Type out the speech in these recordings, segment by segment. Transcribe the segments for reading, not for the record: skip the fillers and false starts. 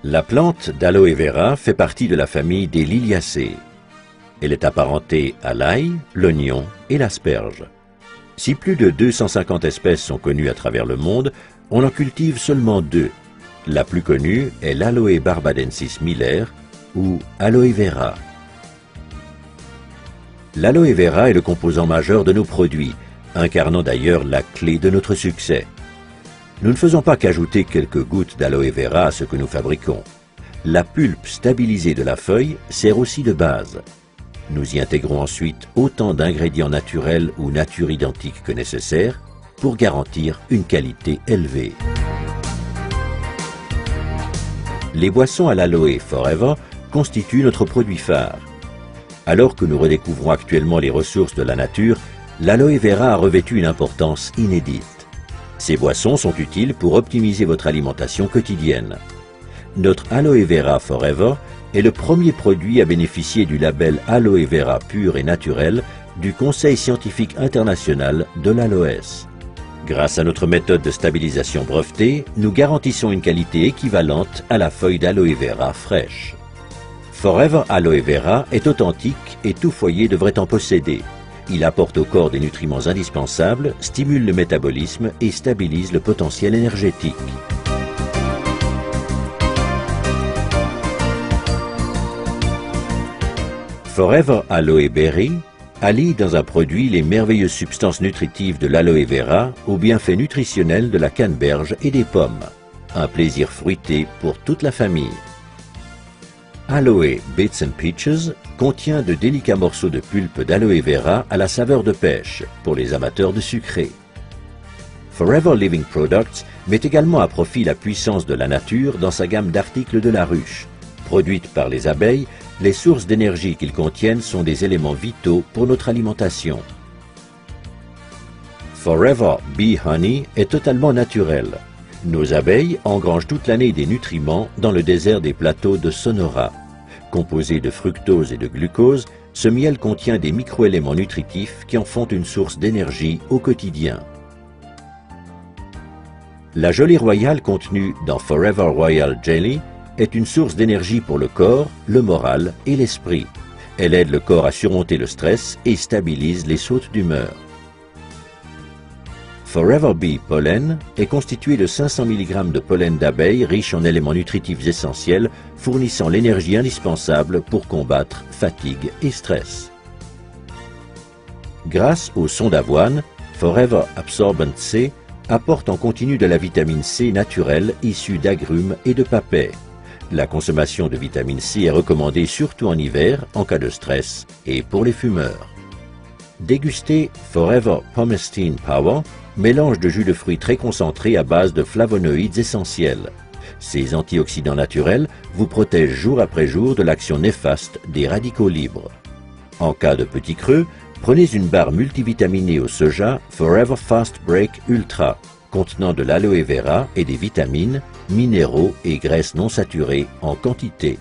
La plante d'aloe vera fait partie de la famille des Liliacées. Elle est apparentée à l'ail, l'oignon et l'asperge. Si plus de 250 espèces sont connues à travers le monde, on en cultive seulement 2. La plus connue est l'Aloe barbadensis Miller ou aloe vera. L'aloe vera est le composant majeur de nos produits, incarnant d'ailleurs la clé de notre succès. Nous ne faisons pas qu'ajouter quelques gouttes d'aloe vera à ce que nous fabriquons. La pulpe stabilisée de la feuille sert aussi de base. Nous y intégrons ensuite autant d'ingrédients naturels ou nature identiques que nécessaire pour garantir une qualité élevée. Les boissons à l'aloe Forever constituent notre produit phare. Alors que nous redécouvrons actuellement les ressources de la nature, l'aloe vera a revêtu une importance inédite. Ces boissons sont utiles pour optimiser votre alimentation quotidienne. Notre aloe vera Forever est le premier produit à bénéficier du label Aloe Vera pur et naturel du Conseil scientifique international de l'aloès. Grâce à notre méthode de stabilisation brevetée, nous garantissons une qualité équivalente à la feuille d'aloe vera fraîche. Forever Aloe Vera est authentique et tout foyer devrait en posséder. Il apporte au corps des nutriments indispensables, stimule le métabolisme et stabilise le potentiel énergétique. Forever Aloe Berry allie dans un produit les merveilleuses substances nutritives de l'aloe vera aux bienfaits nutritionnels de la canneberge et des pommes. Un plaisir fruité pour toute la famille. Aloe Bits and Peaches contient de délicats morceaux de pulpe d'aloe vera à la saveur de pêche pour les amateurs de sucré. Forever Living Products met également à profit la puissance de la nature dans sa gamme d'articles de la ruche. Produites par les abeilles, les sources d'énergie qu'ils contiennent sont des éléments vitaux pour notre alimentation. Forever Bee Honey est totalement naturel. Nos abeilles engrangent toute l'année des nutriments dans le désert des plateaux de Sonora. Composé de fructose et de glucose, ce miel contient des microéléments nutritifs qui en font une source d'énergie au quotidien. La gelée royale contenue dans Forever Royal Jelly est une source d'énergie pour le corps, le moral et l'esprit. Elle aide le corps à surmonter le stress et stabilise les sautes d'humeur. Forever Bee Pollen est constitué de 500 mg de pollen d'abeilles riche en éléments nutritifs essentiels fournissant l'énergie indispensable pour combattre fatigue et stress. Grâce au son d'avoine, Forever Absorbent C apporte en continu de la vitamine C naturelle issue d'agrumes et de papaies. La consommation de vitamine C est recommandée surtout en hiver, en cas de stress et pour les fumeurs. Dégustez Forever Pomestine Power, mélange de jus de fruits très concentré à base de flavonoïdes essentiels. Ces antioxydants naturels vous protègent jour après jour de l'action néfaste des radicaux libres. En cas de petit creux, prenez une barre multivitaminée au soja Forever Fast Break Ultra, contenant de l'aloe vera et des vitamines, minéraux et graisses non saturées en quantité.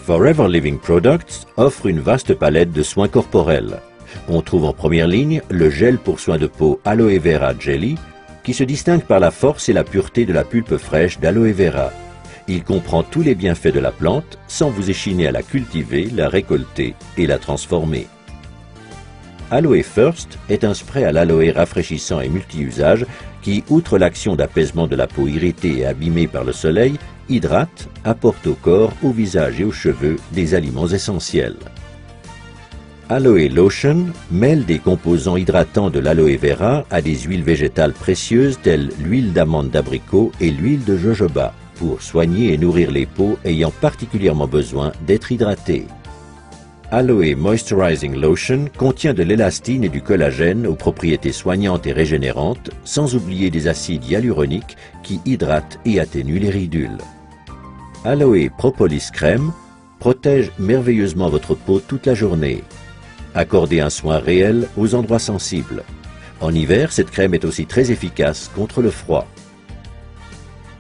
Forever Living Products offre une vaste palette de soins corporels. On trouve en première ligne le gel pour soins de peau Aloe Vera Jelly, qui se distingue par la force et la pureté de la pulpe fraîche d'aloe vera. Il comprend tous les bienfaits de la plante sans vous échiner à la cultiver, la récolter et la transformer. Aloe First est un spray à l'aloe rafraîchissant et multi-usage qui, outre l'action d'apaisement de la peau irritée et abîmée par le soleil, hydrate, apporte au corps, au visage et aux cheveux des aliments essentiels. Aloe Lotion mêle des composants hydratants de l'aloe vera à des huiles végétales précieuses telles l'huile d'amande d'abricot et l'huile de jojoba pour soigner et nourrir les peaux ayant particulièrement besoin d'être hydratées. Aloe Moisturizing Lotion contient de l'élastine et du collagène aux propriétés soignantes et régénérantes, sans oublier des acides hyaluroniques qui hydratent et atténuent les ridules. Aloe Propolis Crème protège merveilleusement votre peau toute la journée. Accordez un soin réel aux endroits sensibles. En hiver, cette crème est aussi très efficace contre le froid.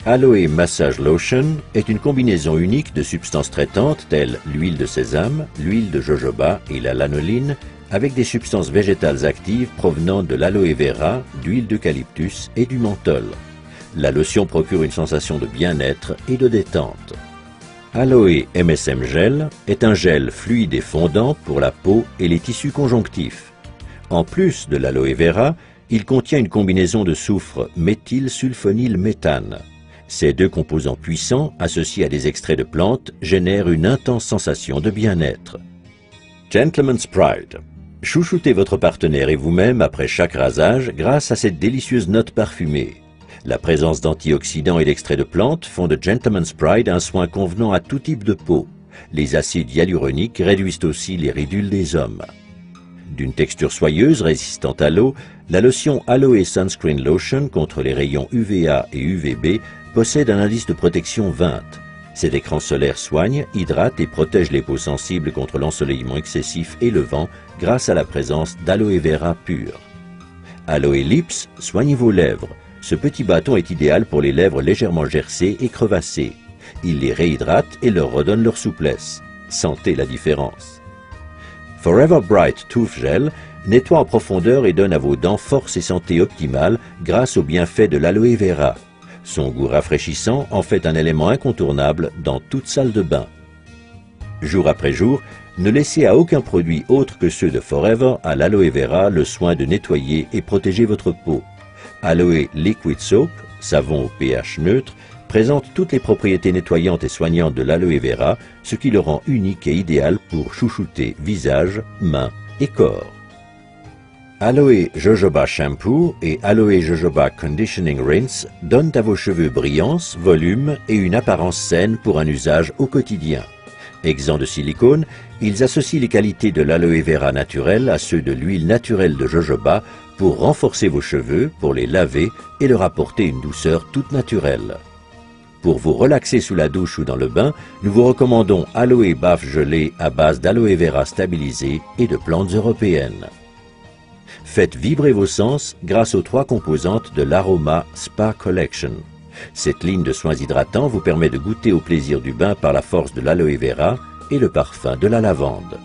Aloe Massage Lotion est une combinaison unique de substances traitantes telles l'huile de sésame, l'huile de jojoba et la lanoline avec des substances végétales actives provenant de l'aloe vera, d'huile d'eucalyptus et du menthol. La lotion procure une sensation de bien-être et de détente. Aloe MSM Gel est un gel fluide et fondant pour la peau et les tissus conjonctifs. En plus de l'aloe vera, il contient une combinaison de soufre méthylsulfonylméthane. Ces deux composants puissants, associés à des extraits de plantes, génèrent une intense sensation de bien-être. Gentleman's Pride. Chouchoutez votre partenaire et vous-même après chaque rasage grâce à cette délicieuse note parfumée. La présence d'antioxydants et d'extraits de plantes font de Gentleman's Pride un soin convenant à tout type de peau. Les acides hyaluroniques réduisent aussi les ridules des hommes. D'une texture soyeuse résistante à l'eau, la lotion Aloe Sunscreen Lotion contre les rayons UVA et UVB possède un indice de protection 20. Cet écran solaire soigne, hydrate et protège les peaux sensibles contre l'ensoleillement excessif et le vent grâce à la présence d'aloe vera pur. Aloe Lips, soignez vos lèvres. Ce petit bâton est idéal pour les lèvres légèrement gercées et crevassées. Il les réhydrate et leur redonne leur souplesse. Sentez la différence. Forever Bright Tooth Gel nettoie en profondeur et donne à vos dents force et santé optimale grâce aux bienfaits de l'aloe vera. Son goût rafraîchissant en fait un élément incontournable dans toute salle de bain. Jour après jour, ne laissez à aucun produit autre que ceux de Forever à l'aloe vera le soin de nettoyer et protéger votre peau. Aloe Liquid Soap, savon au pH neutre, présente toutes les propriétés nettoyantes et soignantes de l'aloe vera, ce qui le rend unique et idéal pour chouchouter visage, mains et corps. Aloe Jojoba Shampoo et Aloe Jojoba Conditioning Rinse donnent à vos cheveux brillance, volume et une apparence saine pour un usage au quotidien. Exempts de silicone, ils associent les qualités de l'aloe vera naturel à ceux de l'huile naturelle de jojoba pour renforcer vos cheveux, pour les laver et leur apporter une douceur toute naturelle. Pour vous relaxer sous la douche ou dans le bain, nous vous recommandons Aloe Baffe Gelée à base d'aloe vera stabilisée et de plantes européennes. Faites vibrer vos sens grâce aux 3 composantes de l'Aroma Spa Collection. Cette ligne de soins hydratants vous permet de goûter au plaisir du bain par la force de l'aloe vera et le parfum de la lavande.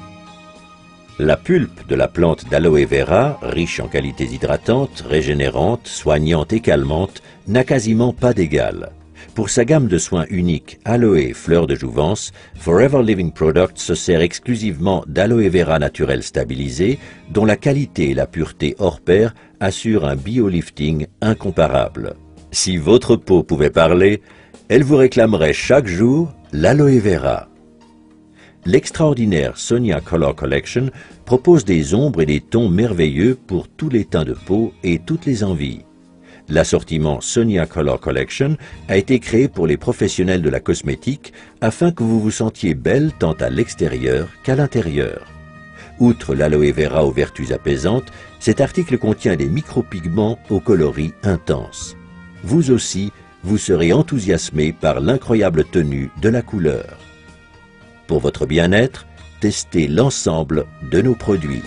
La pulpe de la plante d'aloe vera, riche en qualités hydratantes, régénérantes, soignantes et calmantes, n'a quasiment pas d'égal. Pour sa gamme de soins uniques Aloe Fleur de Jouvence, Forever Living Products se sert exclusivement d'aloe vera naturel stabilisé, dont la qualité et la pureté hors pair assurent un biolifting incomparable. Si votre peau pouvait parler, elle vous réclamerait chaque jour l'aloe vera. L'extraordinaire Sonia Color Collection propose des ombres et des tons merveilleux pour tous les teints de peau et toutes les envies. L'assortiment Sonia Color Collection a été créé pour les professionnels de la cosmétique afin que vous vous sentiez belle tant à l'extérieur qu'à l'intérieur. Outre l'aloe vera aux vertus apaisantes, cet article contient des micropigments aux coloris intenses. Vous aussi, vous serez enthousiasmé par l'incroyable tenue de la couleur. Pour votre bien-être, testez l'ensemble de nos produits.